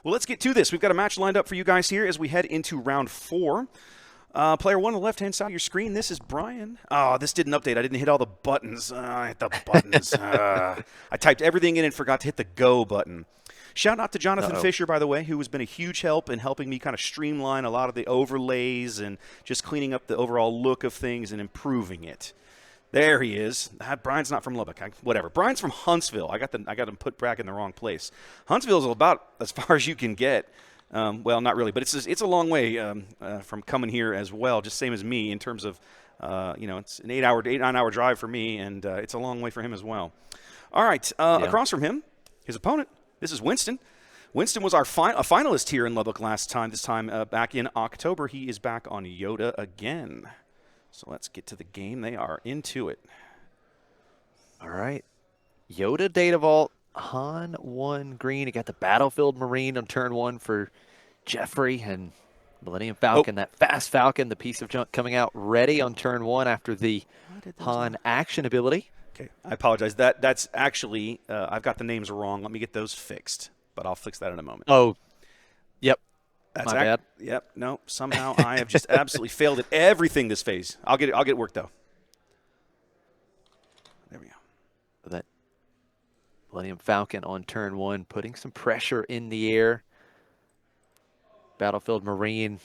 Well, let's get to this. We've got a match lined up for you guys here as we head into round 4. Player 1 on the left-hand side of your screen, this is Brian. Oh, this didn't update. I didn't hit all the buttons. I hit the buttons. I typed everything in and forgot to hit the go button. Shout out to Jonathan Fisher, by the way, who has been a huge help in helping me kind of streamline a lot of the overlays and just cleaning up the overall look of things and improving it. There he is. Brian's not from Lubbock. Whatever. Brian's from Huntsville. I got him put back in the wrong place. Huntsville is about as far as you can get. Well, not really, but it's a long way from coming here as well. Just same as me in terms of, it's an 9-hour drive for me, and it's a long way for him as well. All right. Across from him, his opponent. This is Winston. Winston was a finalist here in Lubbock last time. This time back in October, he is back on Yoda again. So let's get to the game. They are into it. All right. Yoda Data Vault, Han 1 green. You got the Battlefield Marine on turn 1 for Jeffrey and Millennium Falcon. That fast Falcon, the piece of junk coming out ready on turn 1 after the Han action ability. Okay, I apologize. That's actually, I've got the names wrong. Let me get those fixed, but I'll fix that in a moment. Oh, yep. That's my bad. Yep. No. Somehow I have just absolutely failed at everything this phase. I'll get it worked though. There we go. That Millennium Falcon on turn 1, putting some pressure in the air. Battlefield Marine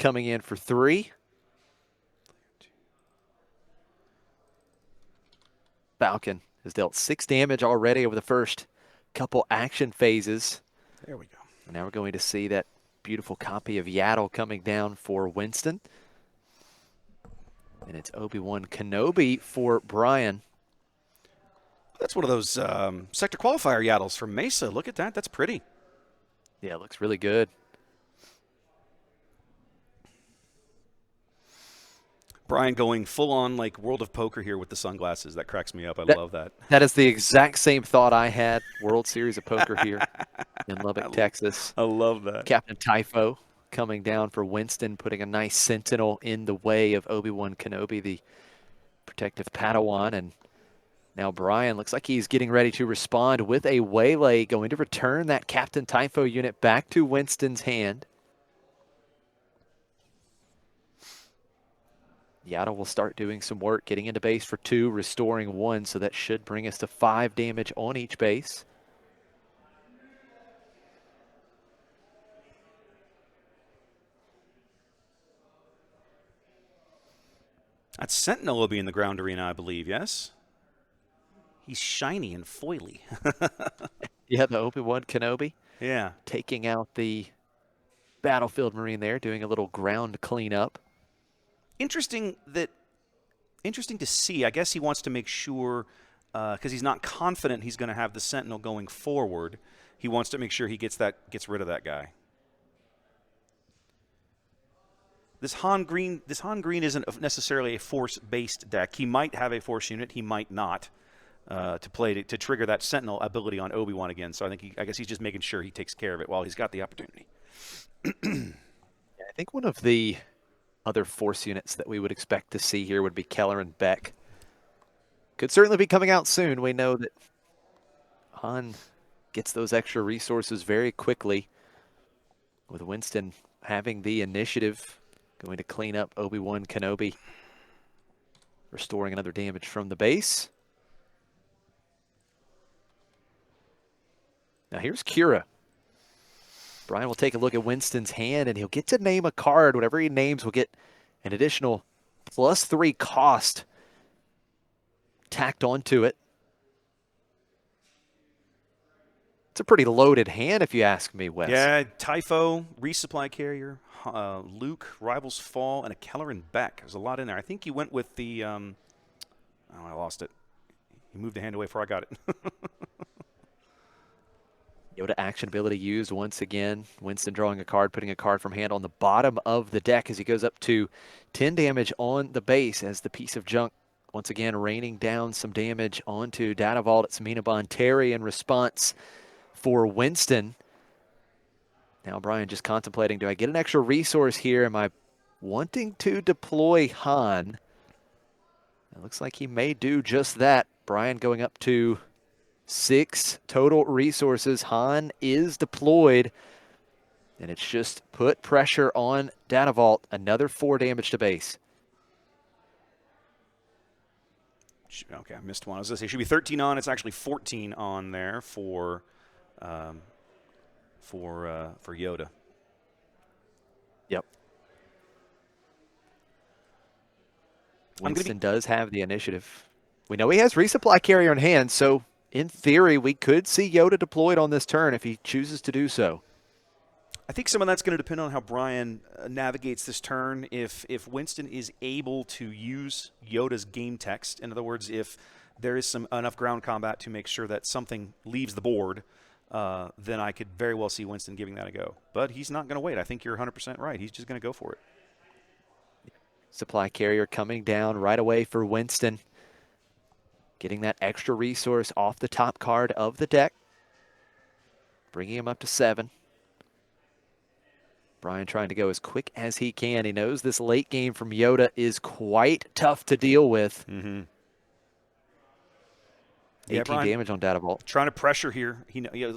coming in for 3. Falcon has dealt 6 damage already over the first couple action phases. There we go. And now we're going to see that beautiful copy of Yaddle coming down for Winston. And it's Obi-Wan Kenobi for Brian. That's one of those sector qualifier Yaddles from Mesa. Look at that. That's pretty. Yeah, it looks really good. Brian going full on like World of Poker here with the sunglasses. That cracks me up. I love that. That is the exact same thought I had. World Series of Poker here in Lubbock, Texas. I love that. Captain Typho coming down for Winston, putting a nice sentinel in the way of Obi-Wan Kenobi, the protective Padawan. And now Brian looks like he's getting ready to respond with a waylay, going to return that Captain Typho unit back to Winston's hand. Yaddle will start doing some work, getting into base for 2, restoring 1, so that should bring us to 5 damage on each base. That Sentinel will be in the ground arena, I believe, yes? He's shiny and foily. Yeah, the Obi-Wan Kenobi. Yeah. Taking out the Battlefield Marine there, doing a little ground cleanup. Interesting to see. I guess he wants to make sure, because he's not confident he's going to have the Sentinel going forward. He wants to make sure he gets rid of that guy. This Han Green isn't necessarily a force-based deck. He might have a force unit. He might not to trigger that Sentinel ability on Obi-Wan again. So I guess he's just making sure he takes care of it while he's got the opportunity. I think one of the other force units that we would expect to see here would be Keller and Beck. Could certainly be coming out soon. We know that Han gets those extra resources very quickly, with Winston having the initiative, going to clean up Obi-Wan Kenobi, restoring another damage from the base. Now here's Kira. Brian will take a look at Winston's hand, and he'll get to name a card. Whatever he names will get an additional +3 cost tacked onto it. It's a pretty loaded hand, if you ask me, Wes. Yeah, Typho, Resupply Carrier, Luke, Rivals Fall, and a Keller and Beck. There's a lot in there. I think he went with the I lost it. He moved the hand away before I got it. Yoda action ability used once again. Winston drawing a card, putting a card from hand on the bottom of the deck as he goes up to 10 damage on the base as the piece of junk once again raining down some damage onto Data Vault. It's Planetary in response for Winston. Now Brian just contemplating, do I get an extra resource here? Am I wanting to deploy Han? It looks like he may do just that. Brian going up to 6 total resources. Han is deployed, and it's just put pressure on Data Vault. Another 4 damage to base. Okay, I missed one. I was going to say it should be 13 on. It's actually 14 on there for Yoda. Yep. Winston does have the initiative. We know he has resupply carrier in hand, so in theory, we could see Yoda deployed on this turn if he chooses to do so. I think some of that's going to depend on how Brian navigates this turn. If Winston is able to use Yoda's game text, in other words, if there is enough ground combat to make sure that something leaves the board, then I could very well see Winston giving that a go. But he's not going to wait. I think you're 100% right. He's just going to go for it. Supply carrier coming down right away for Winston. Getting that extra resource off the top card of the deck. Bringing him up to 7. Brian trying to go as quick as he can. He knows this late game from Yoda is quite tough to deal with. 18 Brian, damage on Data Vault. Trying to pressure here.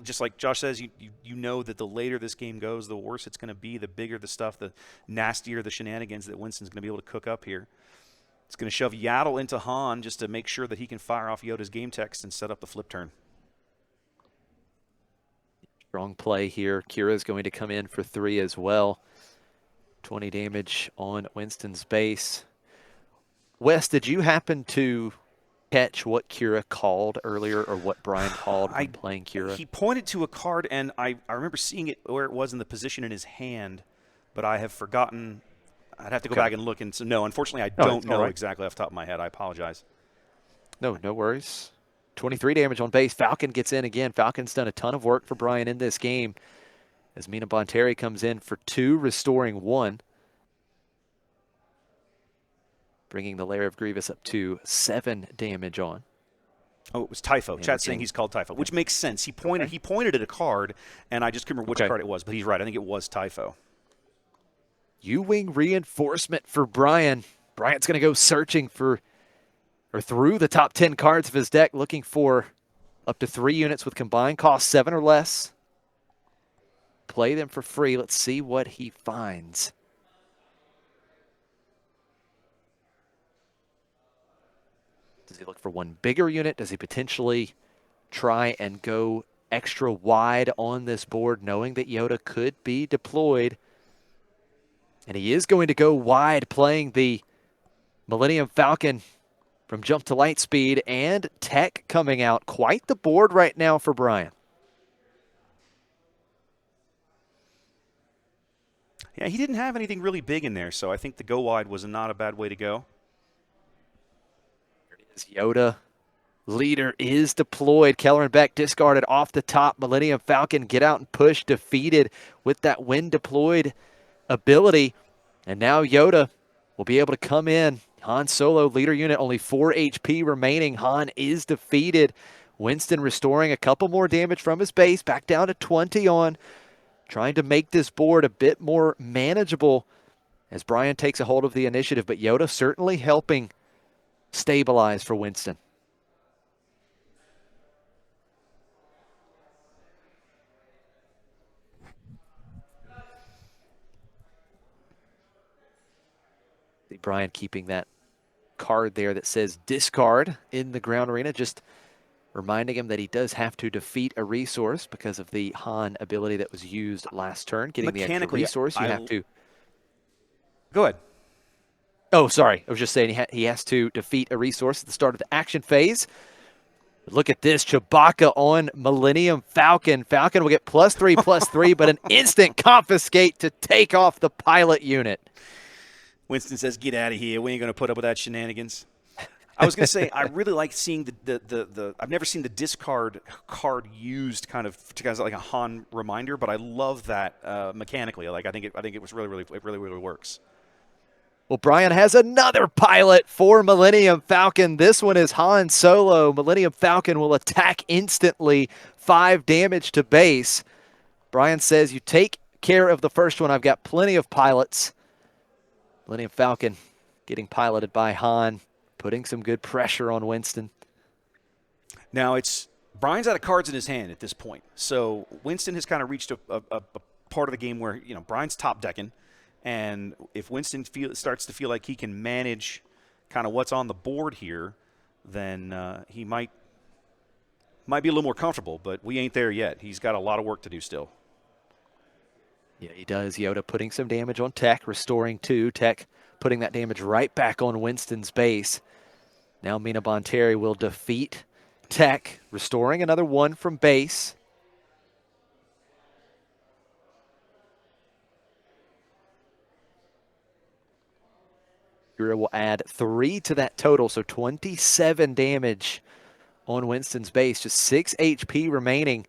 Just like Josh says, you know that the later this game goes, the worse it's going to be, the bigger the stuff, the nastier the shenanigans that Winston's going to be able to cook up here. It's going to shove Yaddle into Han just to make sure that he can fire off Yoda's game text and set up the flip turn. Strong play here. Kira's going to come in for 3 as well. 20 damage on Winston's base. Wes, did you happen to catch what Kira called earlier, or what Brian called when playing Kira? He pointed to a card, and I remember seeing it where it was in the position in his hand, but I have forgotten. I'd have to go back and look. And so, no, unfortunately, I don't know exactly off the top of my head. I apologize. No worries. 23 damage on base. Falcon gets in again. Falcon's done a ton of work for Brian in this game as Mina Bonteri comes in for 2, restoring 1. Bringing the Lair of Grievous up to 7 damage on. Oh, it was Typho. Chat's saying he's called Typho, which makes sense. He pointed at a card, and I just couldn't remember which card it was, but he's right. I think it was Typho. U-Wing reinforcement for Brian. Brian's going to go searching for, or through the top 10 cards of his deck, looking for up to 3 units with combined cost 7 or less. Play them for free. Let's see what he finds. Does he look for one bigger unit? Does he potentially try and go extra wide on this board, knowing that Yoda could be deployed? And he is going to go wide, playing the Millennium Falcon from Jump to Light Speed and Tech coming out. Quite the board right now for Brian. Yeah, he didn't have anything really big in there, so I think the go wide was not a bad way to go. Here it is, Yoda. Leader is deployed. Keller and Beck discarded off the top. Millennium Falcon get out and push, defeated with that when deployed ability. And now Yoda will be able to come in. Han Solo, leader unit, only 4 HP remaining. Han is defeated. Winston restoring a couple more damage from his base, back down to 20 on. Trying to make this board a bit more manageable as Brian takes a hold of the initiative, but Yoda certainly helping stabilize for Winston. See Brian keeping that card there that says discard in the ground arena, just reminding him that he does have to defeat a resource because of the Han ability that was used last turn. Getting the extra resource, you have to... Go ahead. Oh, sorry. I was just saying he has to defeat a resource at the start of the action phase. But look at this. Chewbacca on Millennium Falcon. Falcon will get +3/+3, but an instant confiscate to take off the pilot unit. Winston says, get out of here. We ain't going to put up with that shenanigans. I was going to say, I really like seeing the I've never seen the discard card used kind of like a Han reminder, but I love that mechanically. Like I think it was really works. Well, Brian has another pilot for Millennium Falcon. This one is Han Solo. Millennium Falcon will attack instantly, 5 damage to base. Brian says, you take care of the first one. I've got plenty of pilots. Millennium Falcon getting piloted by Han, putting some good pressure on Winston. Now, it's Brian's out of cards in his hand at this point. So Winston has kind of reached a part of the game where, Brian's top decking. And if Winston starts to feel like he can manage kind of what's on the board here, then he might be a little more comfortable. But we ain't there yet. He's got a lot of work to do still. Yeah, he does. Yoda putting some damage on Tech, restoring 2. Tech putting that damage right back on Winston's base. Now Mina Bonteri will defeat Tech, restoring another 1 from base. Kira will add 3 to that total, so 27 damage on Winston's base. Just 6 HP remaining.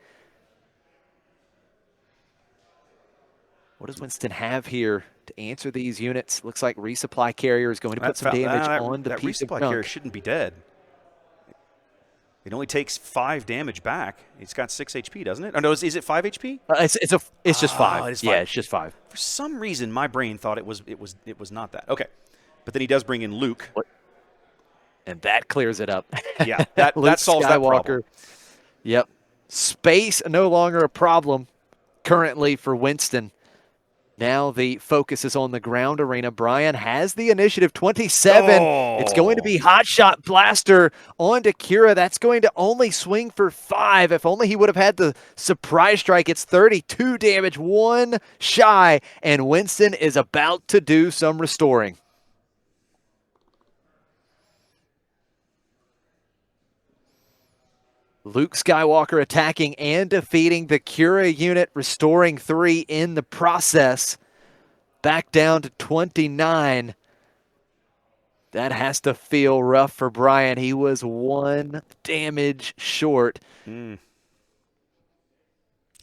What does Winston have here to answer these units? Looks like resupply carrier is going to put some damage on the piece of junk. That resupply carrier shouldn't be dead. It only takes 5 damage back. It's got 6 HP, doesn't it? Oh, no, is it 5 HP? It's just 5. It is 5. Yeah, it's just 5. For some reason, my brain thought it was not that. Okay, but then he does bring in Luke, and that clears it up. Yeah, that solves that problem. Yep, space no longer a problem currently for Winston. Now the focus is on the ground arena. Brian has the initiative, 27. Oh. It's going to be Hot Shot Blaster onto Kira. That's going to only swing for 5. If only he would have had the surprise strike. It's 32 damage, 1 shy, and Winston is about to do some restoring. Luke Skywalker attacking and defeating the Kira unit, restoring 3 in the process. Back down to 29. That has to feel rough for Brian. He was 1 damage short.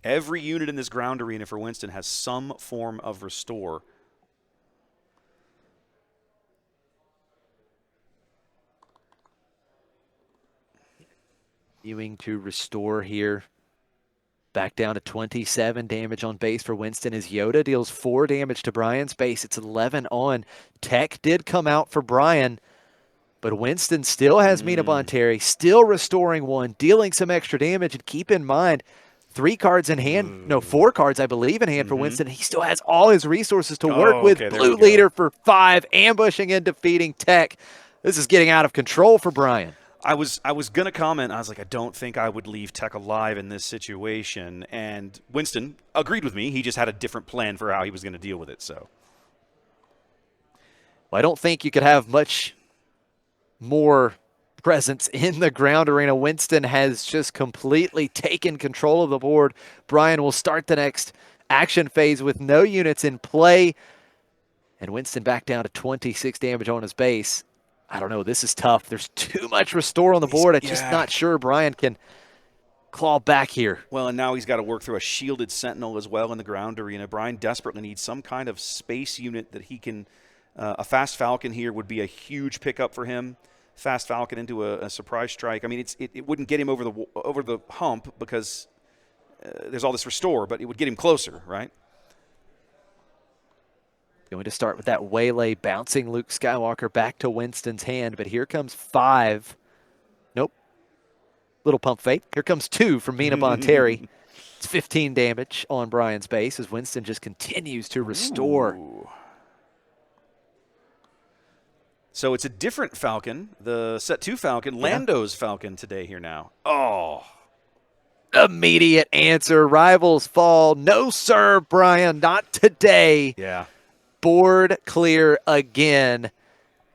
Every unit in this ground arena for Winston has some form of restore. Continuing to restore here. Back down to 27 damage on base for Winston as Yoda deals 4 damage to Brian's base. It's 11 on. Tech did come out for Brian, but Winston still has Mina Bonteri, still restoring 1, dealing some extra damage. And keep in mind, 3 cards in hand, no, 4 cards, I believe, in hand for Winston. He still has all his resources to work with. Blue leader for 5, ambushing and defeating Tech. This is getting out of control for Brian. I was going to comment. I was like, I don't think I would leave Tech alive in this situation. And Winston agreed with me. He just had a different plan for how he was going to deal with it. So, well, I don't think you could have much more presence in the ground arena. Winston has just completely taken control of the board. Brian will start the next action phase with no units in play. And Winston back down to 26 damage on his base. I don't know. This is tough. There's too much restore on the board. I'm just not sure Brian can claw back here. Well, and now he's got to work through a shielded sentinel as well in the ground arena. Brian desperately needs some kind of space unit that he can a fast falcon here would be a huge pickup for him. Fast falcon into a surprise strike. I mean, it wouldn't get him over the hump because there's all this restore, but it would get him closer, right? Going to start with that waylay, bouncing Luke Skywalker back to Winston's hand, but here comes 5. Nope. Little pump fake. Here comes 2 from Mina Bonteri. It's 15 damage on Brian's base as Winston just continues to restore. Ooh. So it's a different Falcon, the Set 2 Falcon, Lando's Falcon today here now. Oh. Immediate answer. Rivals fall. No, sir, Brian, not today. Yeah. Board clear again.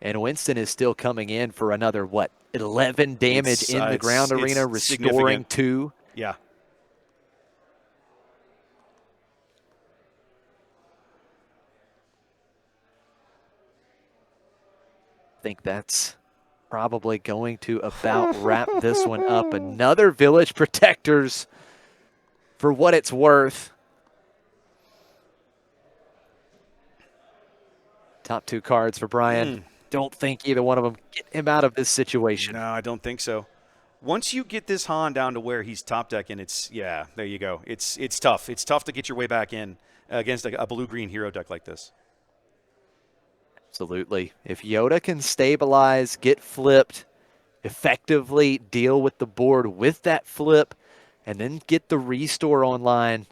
And Winston is still coming in for another, 11 damage in the ground arena, restoring 2. Yeah. I think that's probably going to about wrap this one up. Another Village Protectors for what it's worth. Top 2 cards for Brian. Don't think either one of them get him out of this situation. No, I don't think so. Once you get this Han down to where he's top decking, there you go. It's tough. It's tough to get your way back in against a blue-green hero deck like this. Absolutely. If Yoda can stabilize, get flipped, effectively deal with the board with that flip and then get the restore online,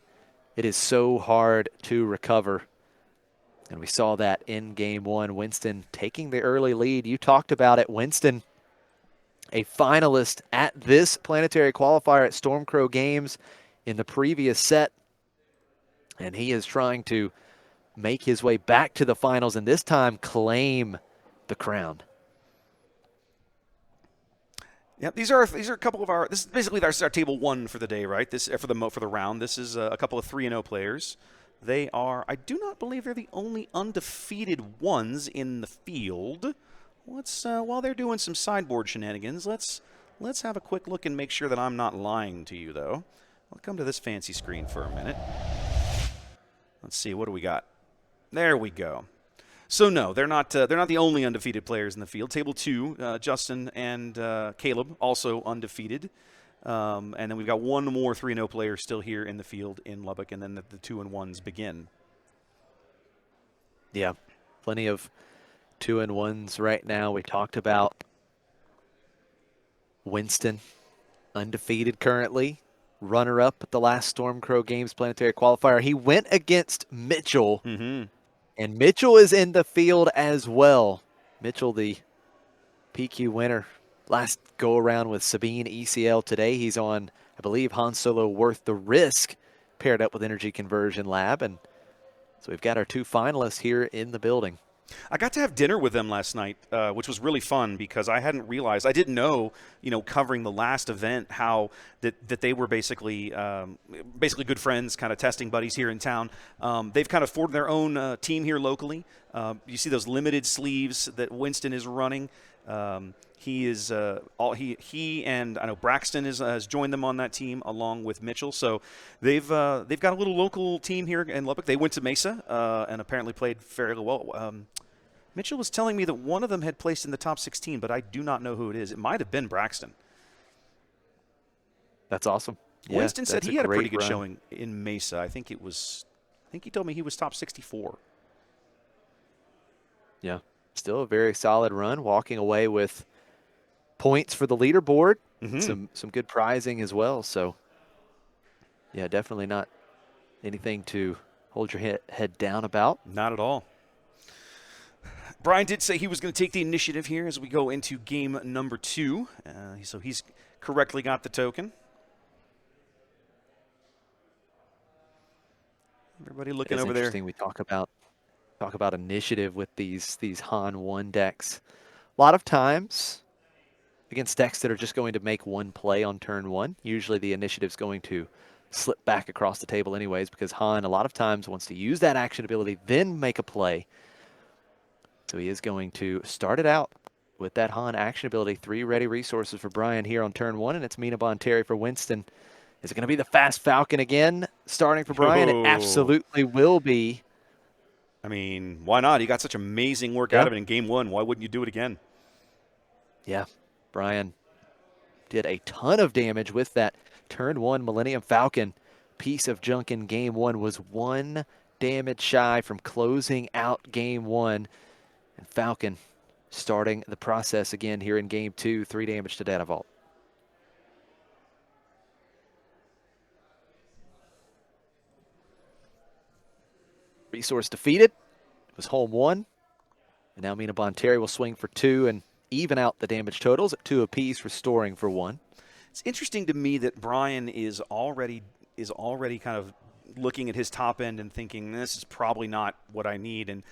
it is so hard to recover. And we saw that in game one, Winston taking the early lead. You talked about it, Winston, a finalist at this Planetary Qualifier at Stormcrow Games in the previous set. And he is trying to make his way back to the finals and this time claim the crown. Yep, these are a couple of our. This is basically our table one for the day, right? This for the round. This is a couple of 3-0 players. They are. I do not believe they're the only undefeated ones in the field. Let's while they're doing some sideboard shenanigans, let's have a quick look and make sure that I'm not lying to you, though. I'll come to this fancy screen for a minute. Let's see, what do we got? There we go. So no, they're not the only undefeated players in the field. Table 2, Justin and Caleb also undefeated. And then we've got one more 3-0 player still here in the field in Lubbock, and then the 2-1s begin. Yeah, plenty of 2-1s right now. We talked about Winston, undefeated currently, runner-up at the last Stormcrow Games Planetary Qualifier. He went against Mitchell, and Mitchell is in the field as well. Mitchell, the PQ winner, last go-around with Sabine ECL today. He's on, I believe, Han Solo Worth the Risk, paired up with Energy Conversion Lab. And so we've got our 2 finalists here in the building. I got to have dinner with them last night, which was really fun because I hadn't realized, I didn't know, covering the last event, how that they were basically good friends, kind of testing buddies here in town. They've kind of formed their own team here locally. You see those limited sleeves that Winston is running. He is he and I know Braxton has joined them on that team along with Mitchell. So they've got a little local team here in Lubbock. They went to Mesa and apparently played fairly well. Mitchell was telling me that one of them had placed in the top 16, but I do not know who it is. It might have been Braxton. That's awesome. Winston said he had a pretty good showing in Mesa. I think he told me he was top 64. Yeah, still a very solid run, walking away with points for the leaderboard, some good prizing as well. So, yeah, definitely not anything to hold your head down about. Not at all. Brian did say he was going to take the initiative here as we go into game number 2. So he's correctly got the token. Everybody looking over there. Interesting. We talk about initiative with these Han 1 decks. A lot of times against decks that are just going to make one play on turn 1, usually the initiative's going to slip back across the table anyways, because Han a lot of times wants to use that action ability, then make a play. So he is going to start it out with that Han action ability. 3 ready resources for Brian here on turn 1, and it's Mina Bonteri for Winston. Is it going to be the Fast Falcon again starting for Brian? It absolutely will be. I mean, why not? He got such amazing work out of it in game 1. Why wouldn't you do it again? Yeah, Brian did a ton of damage with that turn 1 Millennium Falcon. Piece of junk in game 1, was 1 damage shy from closing out game 1. And Falcon starting the process again here in game 2, 3 damage to Data Vault. Resource defeated. It was home 1. And now Mina Bonteri will swing for 2 and even out the damage totals at 2 apiece, restoring for 1. It's interesting to me that Brian is already kind of looking at his top end and thinking, this is probably not what I need. And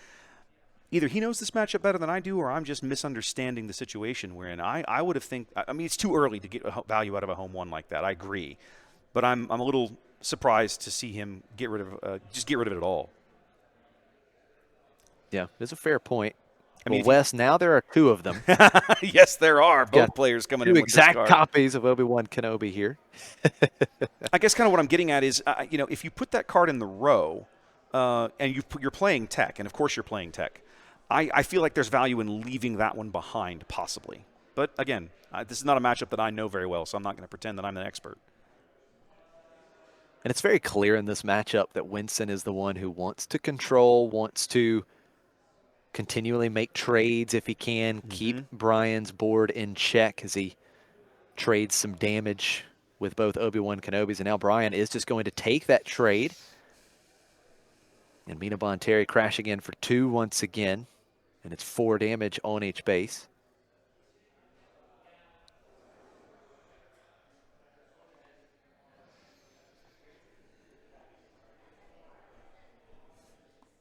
either he knows this matchup better than I do, or I'm just misunderstanding the situation we're in. I would have I mean, it's too early to get value out of a home 1 like that. I agree. But I'm a little surprised to see him get rid of it at all. Yeah, that's a fair point. I mean, Wes, now there are 2 of them. Yes, there are. Both players coming in with this card. 2 exact copies of Obi-Wan Kenobi here. I guess kind of what I'm getting at is, if you put that card in the row and you're playing tech, and of course you're playing tech, I feel like there's value in leaving that one behind, possibly. But again, this is not a matchup that I know very well, so I'm not going to pretend that I'm an expert. And it's very clear in this matchup that Winston is the one who wants to control, wants to continually make trades if he can, keep Brian's board in check as he trades some damage with both Obi-Wan Kenobis. And now Brian is just going to take that trade. And Mina Bonteri crashing in for 2 once again. And it's 4 damage on each base.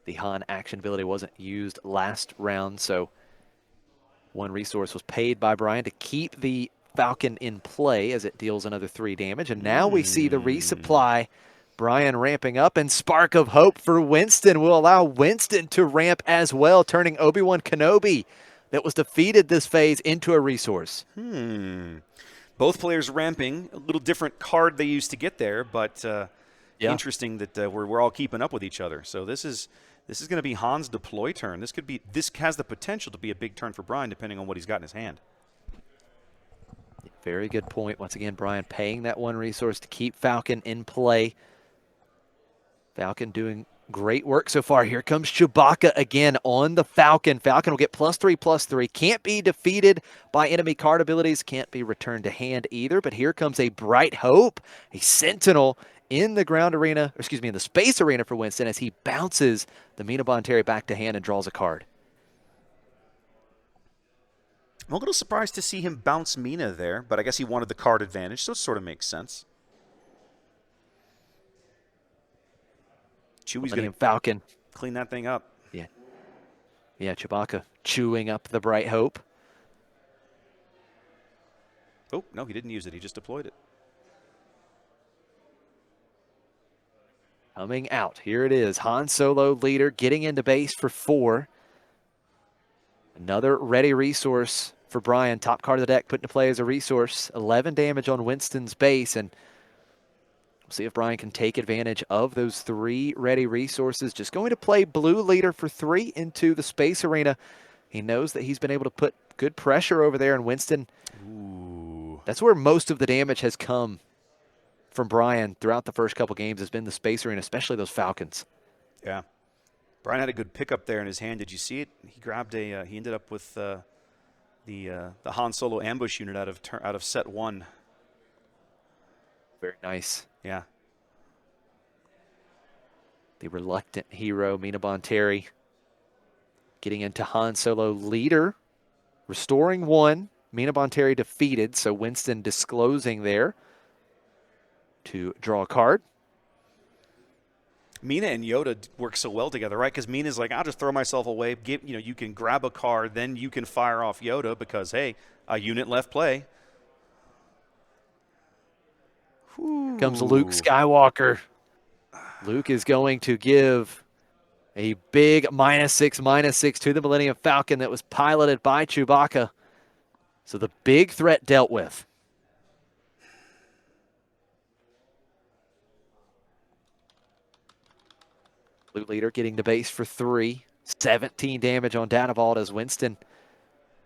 The Han action ability wasn't used last round, so 1 resource was paid by Brian to keep the Falcon in play as it deals another 3 damage. And now we see the resupply. Brian ramping up, and Spark of Hope for Winston will allow Winston to ramp as well, turning Obi-Wan Kenobi that was defeated this phase into a resource. Both players ramping. A little different card they used to get there, but interesting that we're all keeping up with each other. So this is going to be Han's deploy turn. This has the potential to be a big turn for Brian, depending on what he's got in his hand. Very good point. Once again, Brian paying that 1 resource to keep Falcon in play. Falcon doing great work so far. Here comes Chewbacca again on the Falcon. Falcon will get +3/+3. Can't be defeated by enemy card abilities. Can't be returned to hand either. But here comes a Bright Hope, a Sentinel in the ground arena, in the space arena for Winston as he bounces the Mina Bonteri back to hand and draws a card. I'm a little surprised to see him bounce Mina there, but I guess he wanted the card advantage, so it sort of makes sense. Chewie's going to Falcon clean that thing up. Yeah, Chewbacca chewing up the Bright Hope. Oh, no, he didn't use it. He just deployed it. Coming out. Here it is. Han Solo leader getting into base for 4. Another ready resource for Brian. Top card of the deck put into play as a resource. 11 damage on Winston's base. And we'll see if Brian can take advantage of those 3 ready resources. Just going to play blue leader for 3 into the space arena. He knows that he's been able to put good pressure over there. And Winston, that's where most of the damage has come from Brian throughout the first couple games, has been the space arena, especially those Falcons. Yeah. Brian had a good pickup there in his hand. Did you see it? He grabbed a. He ended up with the Han Solo ambush unit out of set 1. Very nice. Yeah. The reluctant hero, Mina Bonteri, getting into Han Solo leader, restoring 1. Mina Bonteri defeated, so Winston disclosing there to draw a card. Mina and Yoda work so well together, right? Because Mina's like, I'll just throw myself away. You can grab a card, then you can fire off Yoda because, hey, a unit left play. Comes Luke Skywalker. Luke is going to give a big -6/-6 to the Millennium Falcon that was piloted by Chewbacca. So the big threat dealt with. Blue leader getting to base for 3. 17 damage on Data as Winston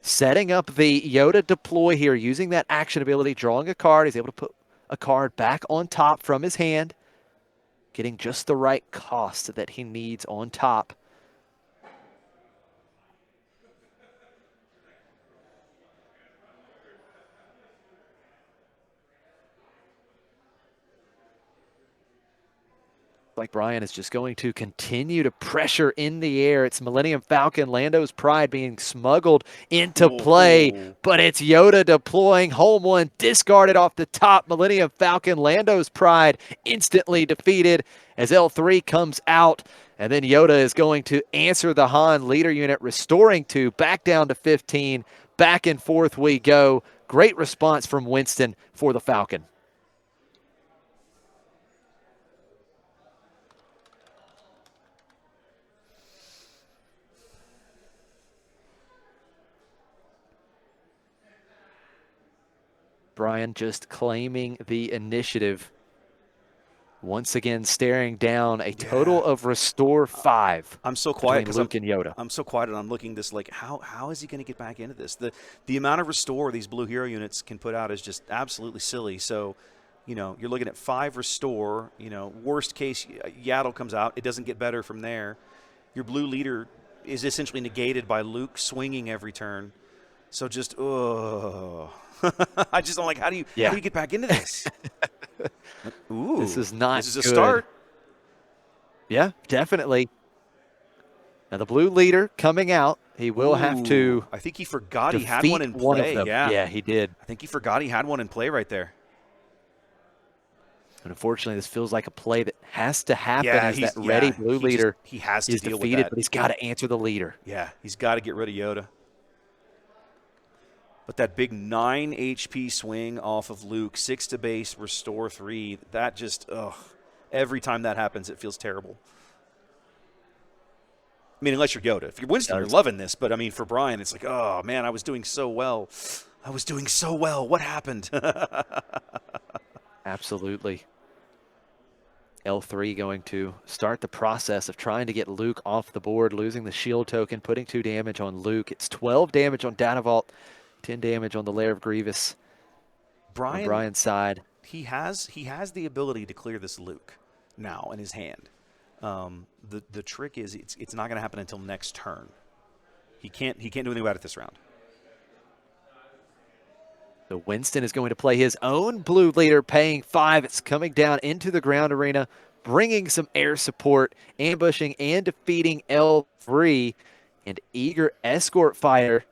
setting up the Yoda deploy here, using that action ability, drawing a card. He's able to put a card back on top from his hand, getting just the right cost that he needs on top. Like Brian is just going to continue to pressure in the air. It's Millennium Falcon, Lando's Pride being smuggled into play, but it's Yoda deploying. Home 1 discarded off the top. Millennium Falcon, Lando's Pride instantly defeated as L3 comes out. And then Yoda is going to answer the Han leader unit, restoring 2, back down to 15. Back and forth we go. Great response from Winston for the Falcon. Brian just claiming the initiative. Once again, staring down a total of restore 5. I'm so quiet because Luke and Yoda. I'm so quiet, and I'm looking this like, how is he going to get back into this? The amount of restore these blue hero units can put out is just absolutely silly. So, you're looking at 5 restore. Worst case, Yaddle comes out. It doesn't get better from there. Your blue leader is essentially negated by Luke swinging every turn. So just, I just don't like, how do you get back into this? Ooh, This is not this is a good. start. Yeah, definitely. Now the blue leader coming out. He will have to. I think he forgot he had defeat one in one of play. them. Yeah, he did. I think he forgot he had one in play right there. And unfortunately, this feels like a play that has to happen as that he leader he has to is deal defeated, with that. but he's got to answer the leader. Yeah, he's got to get rid of Yoda. But that big 9 HP swing off of Luke, 6 to base, restore 3, that just, every time that happens, it feels terrible. I mean, unless you're Yoda. If you're Winston, you're loving this. But, I mean, for Brian, it's like, oh, man, I was doing so well. What happened? Absolutely. L3 going to start the process of trying to get Luke off the board, losing the shield token, putting 2 damage on Luke. It's 12 damage on Data Vault, 10 damage on the Lair of Grievous. On Brian's side. He has the ability to clear this Luke now in his hand. The trick is it's not going to happen until next turn. He can't do anything about it this round. So Winston is going to play his own blue leader, paying 5. It's coming down into the ground arena, bringing some air support, ambushing and defeating L3, and eager escort fighter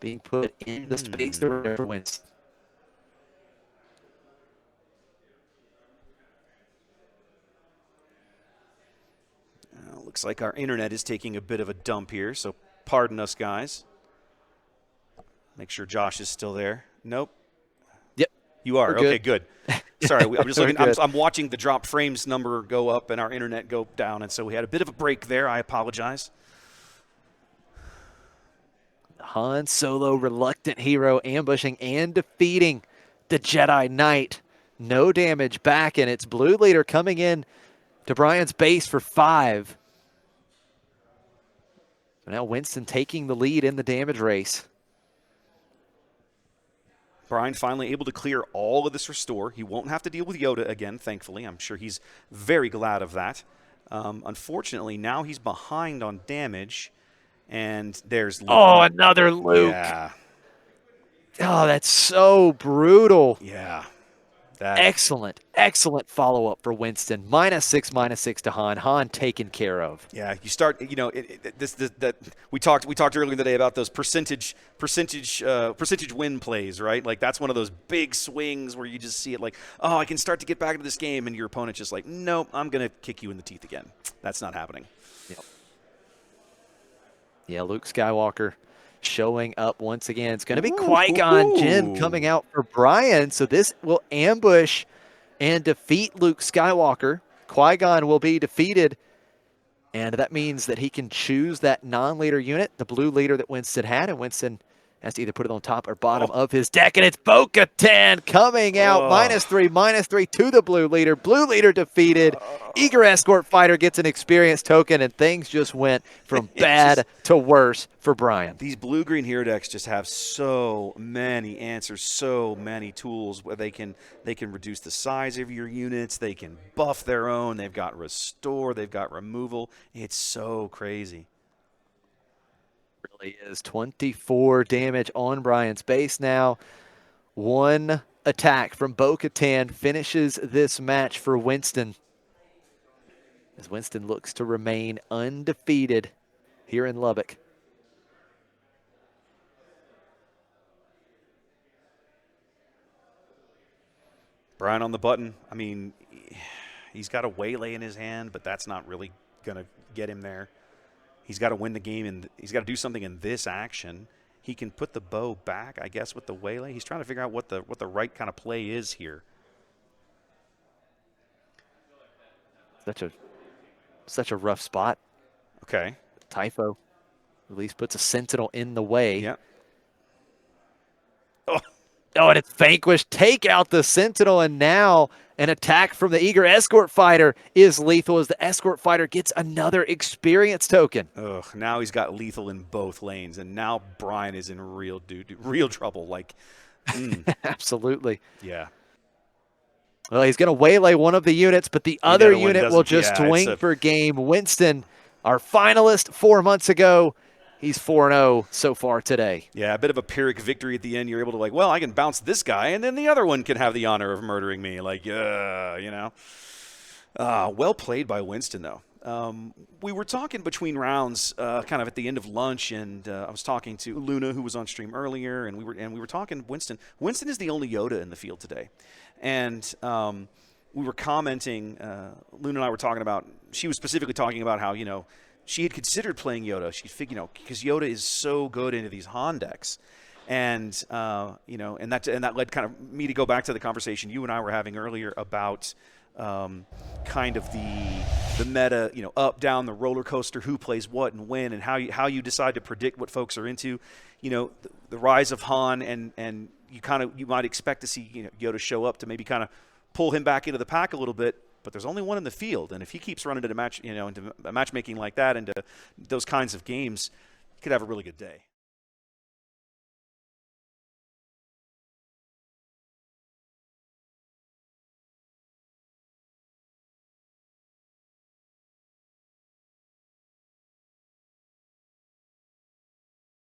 being put in the space for Winston. Looks like our internet is taking a bit of a dump here, so pardon us, guys. Make sure Josh is still there. Nope. Yep. You are. Okay, good. Sorry, I'm just looking. I'm watching the dropped frames number go up and our internet go down, and so we had a bit of a break there. I apologize. Han Solo, reluctant hero, ambushing and defeating the Jedi Knight. No damage back, and it's blue leader coming in to Brian's base for 5. So now Winston taking the lead in the damage race. Brian finally able to clear all of this restore. He won't have to deal with Yoda again, thankfully. I'm sure he's very glad of that. Unfortunately, now he's behind on damage, and there's Luke. Oh, another Luke. Yeah. Oh, that's so brutal. Yeah. Excellent follow-up for Winston. -6 to Han. Han taken care of. Yeah, you start. We talked earlier in the day about those percentage win plays, right? Like that's one of those big swings where you just see it like, oh, I can start to get back into this game, and your opponent's just like, nope, I'm gonna kick you in the teeth again. That's not happening. Yep. Yeah, Luke Skywalker showing up once again. It's going to be Qui-Gon Jinn coming out for Brian. So this will ambush and defeat Luke Skywalker. Qui-Gon will be defeated. And that means that he can choose that non-leader unit, the blue leader that Winston had. And Winston has to either put it on top or bottom of his deck. And it's Bo-Katan coming out. -3 to the blue leader. Blue leader defeated. Eager escort fighter gets an experience token, and things just went from bad to worse for Brian. These blue-green hero decks just have so many answers, so many tools where they can reduce the size of your units, they can buff their own, they've got restore, they've got removal. It's so crazy. Really is. 24 damage on Brian's base now. 1 attack from Bo-Katan finishes this match for Winston, as Winston looks to remain undefeated here in Lubbock. Brian on the button. I mean, he's got a waylay in his hand, but that's not really going to get him there. He's got to win the game, and he's got to do something in this action. He can put the bow back, I guess, with the waylay. He's trying to figure out what the right kind of play is here. Such a rough spot. Okay. Typho at least puts a sentinel in the way. Yeah. Oh, and it's vanquished. Take out the sentinel, and now an attack from the eager escort fighter is lethal as the escort fighter gets another experience token. Now he's got lethal in both lanes, and now Brian is in real trouble. Like, Absolutely. Yeah. Well, he's going to waylay one of the units, but the other unit will just swing for game. Winston our finalist 4 months ago. He's 4-0 so far today. Yeah, a bit of a Pyrrhic victory at the end. You're able to, like, well, I can bounce this guy, and then the other one can have the honor of murdering me. Like, you know. Well played by Winston, though. We were talking between rounds, kind of at the end of lunch, and I was talking to Luna, who was on stream earlier, and we were talking Winston. Winston is the only Yoda in the field today, and we were commenting. Luna and I were talking about. She was specifically talking about how she had considered playing Yoda. She figured, because Yoda is so good into these Han decks. And and that led kind of me to go back to the conversation you and I were having earlier about kind of the meta, up, down the roller coaster, who plays what and when, and how you decide to predict what folks are into. The rise of Han, and you might expect to see Yoda show up to maybe kind of pull him back into the pack a little bit. But there's only one in the field, and if he keeps running into matchmaking like that, into those kinds of games, he could have a really good day.